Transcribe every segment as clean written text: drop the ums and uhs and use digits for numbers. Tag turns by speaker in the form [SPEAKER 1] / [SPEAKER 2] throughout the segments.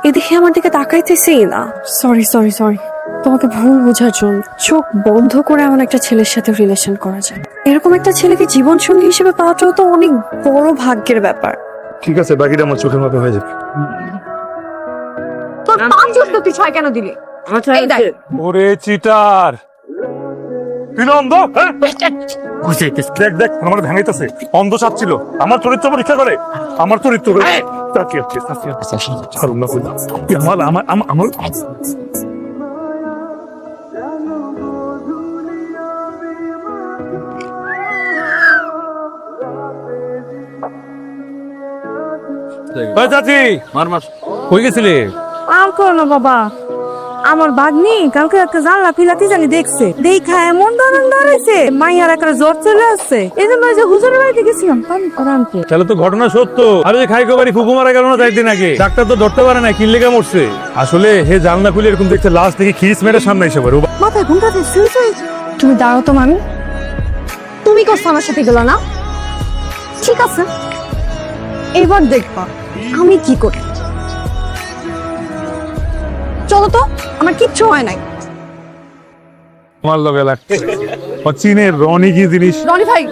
[SPEAKER 1] এদিকে আমার দিকে তাকাইতেছেই না। সরি সরি সরি, তোমাকে ভুল বোঝার জন্য। চোখ বন্ধ করে এমন একটা ছেলের সাথে রিলেশন করা যায়, এরকম একটা ছেলেকে জীবন সঙ্গী হিসেবে পাওয়াটাও তো অনেক বড় ভাগ্যের ব্যাপার।
[SPEAKER 2] ঠিক আছে, বাকিটা আমার চোখের মতো হয়ে যাবে।
[SPEAKER 1] তোর 5 তুই 6 কেন দিলি? এই দেখ।
[SPEAKER 2] ওরে চিটার, তুই না অন্ধ? হ্যাঁ? দেখ দেখ, আমার ভেঙাইতেছে। অন্ধ সাপ ছিল, আমার চরিত্র পরীক্ষা করে। আমার চরিত্র ছাড়ুন না, আমার আমার আমার চাচি কই গেছিলে?
[SPEAKER 3] আর করো না বাবা, আমার ভাগ্নি কালকে একটা জানলা পিলাতি জানি দেখছে, দেখা এমন ধরন ধরেছে মাইয়ার একটা জ্বর চলে আসছে। এই জন্য যে হুজুরের বাড়িতে গেছিলাম পানি আনতে।
[SPEAKER 2] তাহলে তো ঘটনা সত্য। আরে যে খাইকো বাড়ি ফুকু মারা গেল না 4 দিন আগে, ডাক্তার তো ধরতে পারে না কিল লেগে মরছে। আসলে হে জানলা খুলে এরকম দেখছে, লাশ দেখে খিস মেরে সামনে এসে পড়ে।
[SPEAKER 3] মাথায় ঘুমটা দিচ্ছে। তুমি দাঁড়াও তো মামি, তুমি করছো আমার সাথে গেল না? ঠিক আছে, এবার দেখবা আমি কি করি। চলো তো, আমার কিচ্ছু হয় নাই।
[SPEAKER 2] আমার লগে লাগছে চীনের রনি কি জিনিস।
[SPEAKER 3] রনি ভাই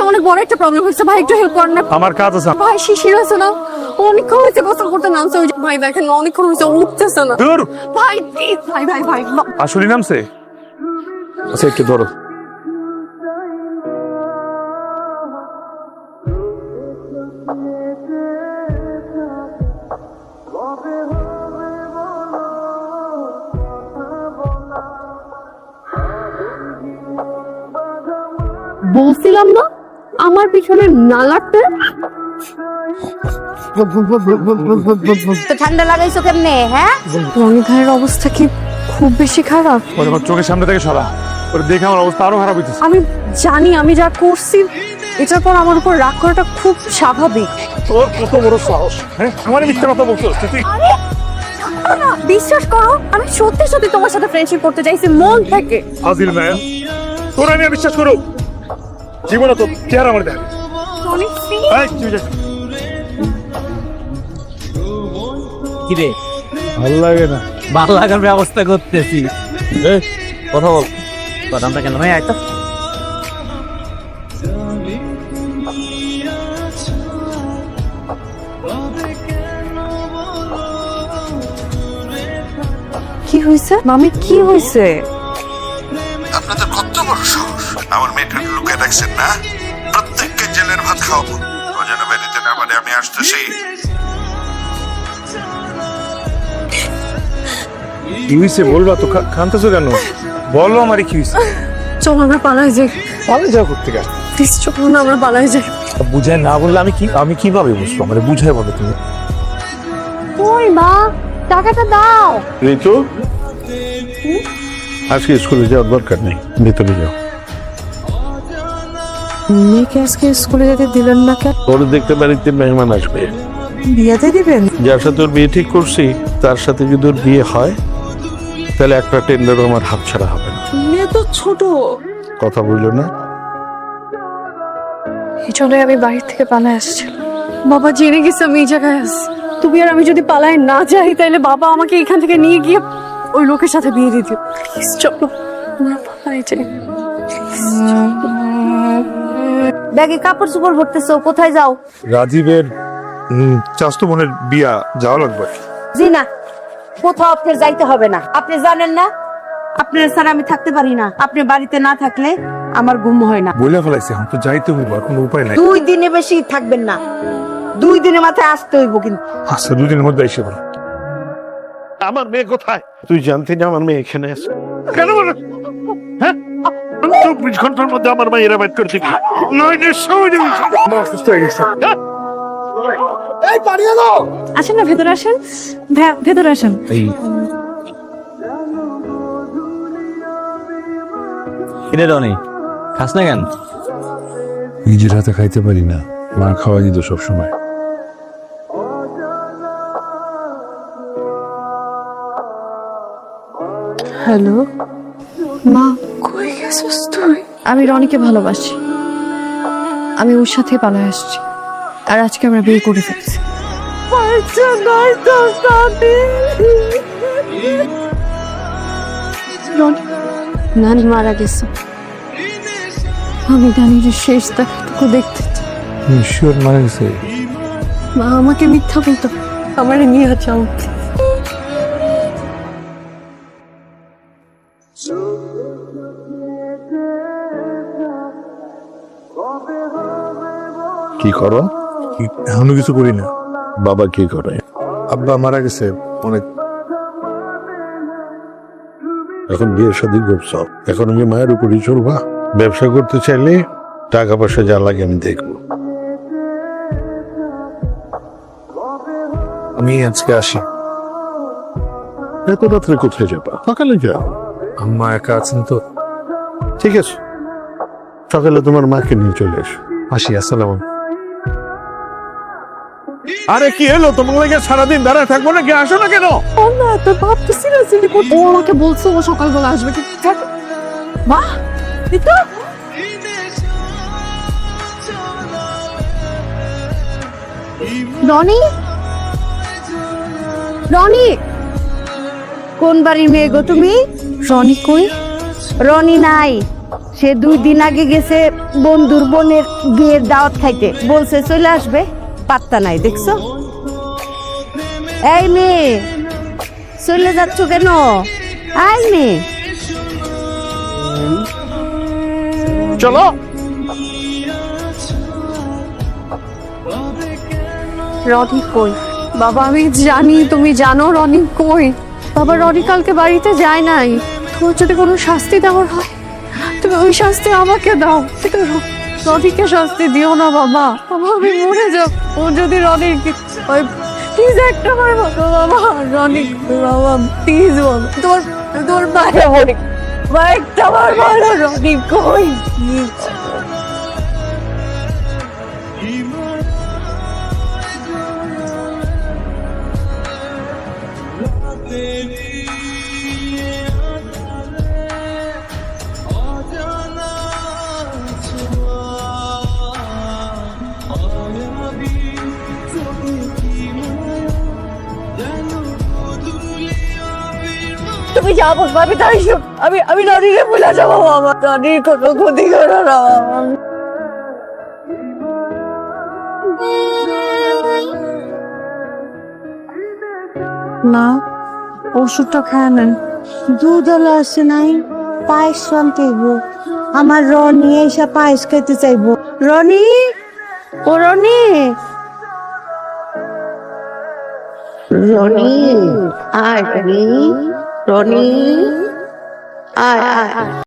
[SPEAKER 3] অনেক বড় একটা প্রবলেম হয়েছে ভাই, একটু হেল্প করেন না।
[SPEAKER 2] আমার কাজ আছে।
[SPEAKER 3] ভাই শিশির আছে না, অনেকক্ষণ হয়েছে গোসল করতে নামছে। ওই যে ভাই দেখেন অনেকক্ষণ হয়েছে উঠতেছে না।
[SPEAKER 2] দূর
[SPEAKER 3] ভাই প্লিজ, ভাই ভাই ভাই
[SPEAKER 2] আসলে নামছে। আচ্ছা একটু ধরো।
[SPEAKER 3] বলছিলাম না আমার পিছনে না লাগতে।
[SPEAKER 4] ঠান্ডা লাগাইছো কেমনে? হ্যাঁ,
[SPEAKER 1] রনি ভাইয়ের অবস্থা কি খুব বেশি খারাপ?
[SPEAKER 2] ওরে আমার চোখের সামনে থেকে সরা, ওরে দেখে আমার অবস্থা আরো খারাপ হইতেছে।
[SPEAKER 1] আমি জানি আমি যা করছি এটার পর আমার উপর রাগ করাটা খুব স্বাভাবিক।
[SPEAKER 2] তোর কত বড় সাহস, হ্যাঁ আমার মিথ্যা কথা বলছো তুই?
[SPEAKER 1] বিশ্বাস করো, আমি সত্যি সত্যি তোমার সাথে ফ্রেন্ডশিপ করতে চাইছি মন থেকে।
[SPEAKER 2] ফাজিল ম্যান, তোর আমি বিশ্বাস করো জীবনে তো চেহারা আমার দেখ।
[SPEAKER 5] কিরে
[SPEAKER 2] ভালো লাগে না?
[SPEAKER 5] ভালো লাগার ব্যবস্থা করতেছি।
[SPEAKER 2] কথা বল।
[SPEAKER 5] বাদামটা কেন ভাই? আয় তো।
[SPEAKER 1] কি হয়েছে মামি, কি হয়েছে?
[SPEAKER 6] আপনাদের কত বড় সাহস, আমার মেয়েটার লুকে রাখছেন না? প্রত্যেককে জেলের ভাত খাওয়াবো, ও যেন বেরিতে না পারে। আমি আসতেছি।
[SPEAKER 2] কি হয়েছে বলবা তো, কানতেছো কেন? বলো আমারে কি হয়েছে।
[SPEAKER 1] চল আমরা পালাই যাই।
[SPEAKER 2] পালে যাও করতে গেল,
[SPEAKER 1] প্লিজ চল না আমরা পালাই যাই।
[SPEAKER 2] বুঝায় না বললে আমি কিভাবে বুঝবো? মানে বুঝায় বলো তুমি।
[SPEAKER 3] ওই মা, টাকাটা দাও।
[SPEAKER 6] ঋতু, আজকে স্কুলে যাওয়ার দরকার নেই, ভিতরে যাও।
[SPEAKER 1] মেয়েকে আজকে স্কুলে যেতে দিলেন না কেন?
[SPEAKER 6] তোর দেখতে বাড়িতে মেহমান আসবে,
[SPEAKER 1] বিয়েতে দিবেন?
[SPEAKER 6] যার সাথে ওর বিয়ে ঠিক করছি তার সাথে যদি ওর বিয়ে হয় তাহলে একটা টেন্ডারও আমার হাত ছাড়া হবে না।
[SPEAKER 1] মেয়ে তো ছোট।
[SPEAKER 6] কথা বললো না?
[SPEAKER 1] এই জন্যই আমি বাড়ির থেকে পালাই আসছিলাম। বাবা জেনে গেছে আমি এই জায়গায় আছি। তুমি আর আমি যদি পালাই না যাই তাহলে বাবা আমাকে এখান থেকে নিয়ে গিয়ে ওই লোকের সাথে বিয়ে দিয়ে দিও। প্লিজ চলো আমরা পালাই যাই।
[SPEAKER 4] ব্যাগে কাপড় চোপড় ভরতেছো, কোথায় যাও?
[SPEAKER 2] রাজীবের চাস্তু বোনের বিয়া, যাওয়া লাগবে।
[SPEAKER 4] জি না, কোথাও আপনার যাইতে হবে না। আপনি জানেন না আপনার স্যার আমি থাকতে পারি না। আপনি বাড়িতে না থাকলে আমার ঘুম হয় না।
[SPEAKER 2] বলে ফেলাইছে, এখন তো যাইতে হইব, আর কোনো উপায় নাই।
[SPEAKER 4] 2 দিনে বেশি থাকবেন না, 2 দিনের মাথায় আসতে হইব কিন্তু।
[SPEAKER 2] আচ্ছা 2 দিনের মধ্যে এসে বলো।
[SPEAKER 6] আমার মেয়ে কোথায়? তুই জানতি না আমার মেয়ে এখানে আছে? কেন বলো? হ্যাঁ, 24 ঘন্টার মধ্যে আমার মেয়েরা বাইট করে দিবি, নইলে সৌদি
[SPEAKER 2] অসুস্থ হয়ে গেছে।
[SPEAKER 3] আসেন না, ভেতরে আসেন। ভেতরে আসেন।
[SPEAKER 5] কিরে রনি, খাস না কেন?
[SPEAKER 2] নিজের হাতে খাইতে পারি না, মা খাওয়া দিত সবসময়।
[SPEAKER 1] হ্যালো মা, কই গেছিস তুই? আমি রনিকে ভালোবাসি, আমি ওর সাথে পালায় আসছি, আর আজকে আমরা বিয়ে করে ফেলছি।
[SPEAKER 3] বাচ্চা নাই তো তাতে
[SPEAKER 1] নানি মারা গেছে, আমি নানির শেষ দেখাটুকু দেখতে চাই।
[SPEAKER 2] ঈশ্বর মারা গেছে।
[SPEAKER 1] মা আমাকে মিথ্যা বলতো, আমার নিয়ে যাও।
[SPEAKER 6] কি করো?
[SPEAKER 2] এখনো কিছু করি না।
[SPEAKER 6] বাবা কি করে?
[SPEAKER 2] আব্বা মারা গেছে অনেক।
[SPEAKER 6] এখন বিয়ে শাদী করছো, এখন আমি মায়ের উপরই চলবা? ব্যবসা করতে চাইলে টাকা পয়সা যা লাগে আমি দেখবো।
[SPEAKER 2] আমি আজকে আসি।
[SPEAKER 6] এত রাত্রে কোথায় যাবা? সকালে যাও।
[SPEAKER 2] আম্মা একা আছেন তো।
[SPEAKER 6] ঠিক আছে, সকালে তোমার মাকে নিয়ে চলে এসো।
[SPEAKER 2] আসি, আসসালাম। আরে কি হলো, তোমার লাগে সারাদিন দাঁড়ায় থাকবো না, কি আসো না কেন?
[SPEAKER 3] না তোর বাপ তো সিরিয়াসলি
[SPEAKER 1] ও আমাকে বলছে ও সকালবেলা আসবে।
[SPEAKER 3] মা দিতো
[SPEAKER 1] রনি, রনি,
[SPEAKER 4] কোন বাড়ির মেয়ে গো তুমি?
[SPEAKER 1] রনি কই?
[SPEAKER 4] রনি নাই, সে 2 দিন আগে গেছে বন্ধুর বোনের বিয়ের দাওয়াত খাইতে, বলছে চলে আসবে, পাত্তা নাই দেখছো? এই মেয়ে, চলে যাচ্ছ কেন? আই মেয়ে,
[SPEAKER 6] চলো।
[SPEAKER 1] রনি কই? বাবা আমি জানি তুমি জানো রনি কই। বাবা রনি কালকে বাড়িতে যায় নাই। তোমার যদি কোনো শাস্তি দেওয়ার হয় তুমি ওই শাস্তি আমাকে দাও, কিন্তু রনিকে শাস্তি দিও না বাবা। বাবা আমি মরে যাব ও যদি রনির ওই প্লিজ একটা বার বলো বাবা, রনি কই বাবা, প্লিজ বলো। তোর মায়ের বলি মা, একটা বার বলো রনি কই। তুমি যা বলবো আমি তাই শুন। আমি রনিকে ভুলে যাবো বাবা, রনির কোনো ক্ষতি করো না বাবা।
[SPEAKER 3] না ওষুধটা খায় নেন।
[SPEAKER 4] দুধ হলো আসছে নাই, পায়েস শান্তিব, আমার রনি এসে পায়েস খাইতে চাইবো। রনি, ও রনি, রনি আয়, রনি, রনি আয় আয়।